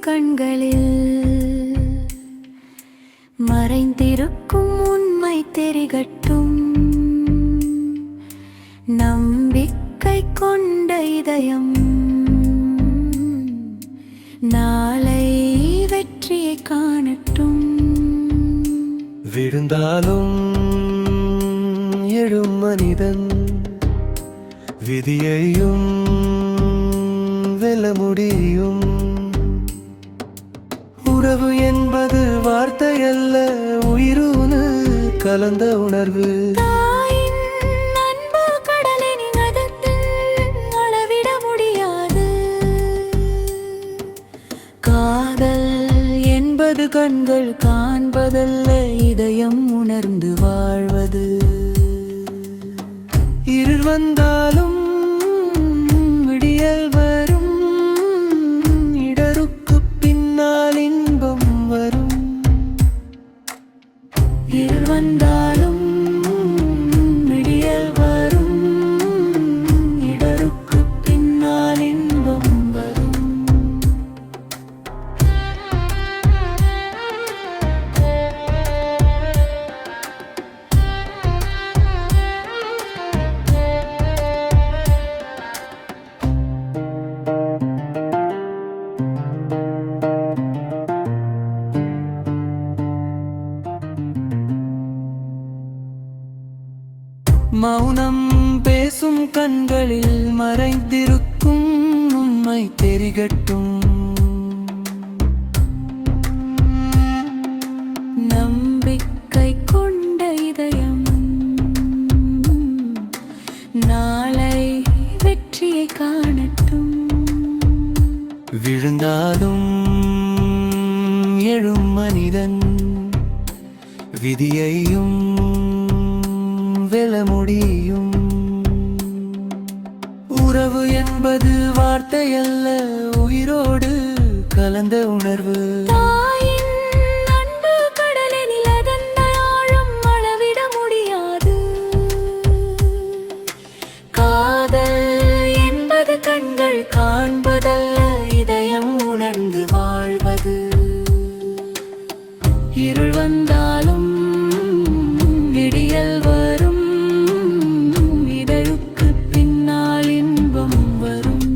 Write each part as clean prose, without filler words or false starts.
கண்களில் மறைந்திருக்கும் உண்மை தெரிகட்டும். நம்பிக்கை கொண்ட இதயம் நாளை வெற்றியை காணட்டும். விழுந்தாலும் எழும் மனிதன் விதியையும் வெல்ல முடியும். உறவு என்பது வார்த்தையல்ல, உயிரோடு கலந்த உணர்வு. தாயின் அன்பு கடலின் அதத்தில் அளவிட முடியாது. காதல் என்பது கண்கள் காண்பதல்ல, இதயம் உணர்ந்து வாழ்வது. இருள் வந்தாலும் விடியல் வரும், இடருக்கு பின்னால் இன்பம் வரும். இருள் வந்தாலும் விடியல் வரும், இடருக்கு பின்னால் இன்பம் வரும். மௌனம் பேசும் கண்களில் மறைந்திருக்கும் உண்மை தெரிகட்டும். நம்பிக்கை கொண்ட இதயம் நாளை வெற்றியை காணட்டும். விழுந்தாலும் எழும் மனிதன் விதியையும் வெல்ல முடியும். உறவு என்பது வார்த்தையல்ல, உயிரோடு கலந்த உணர்வு. தாயின் அன்பு கடலில் அதன் ஆழம் அளவிட முடியாது. காதல் என்பது கண்கள் காண்பதல்ல, இதயம் உணர்ந்து வாழ்வது. இருள் வந்தாலும் விடியல் வரும், இதழுக்கு பின்னால் இன்பம் வரும்.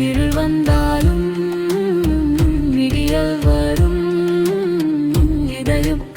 இருள் வந்தாலும் விடியல் வரும், இதழுக்கு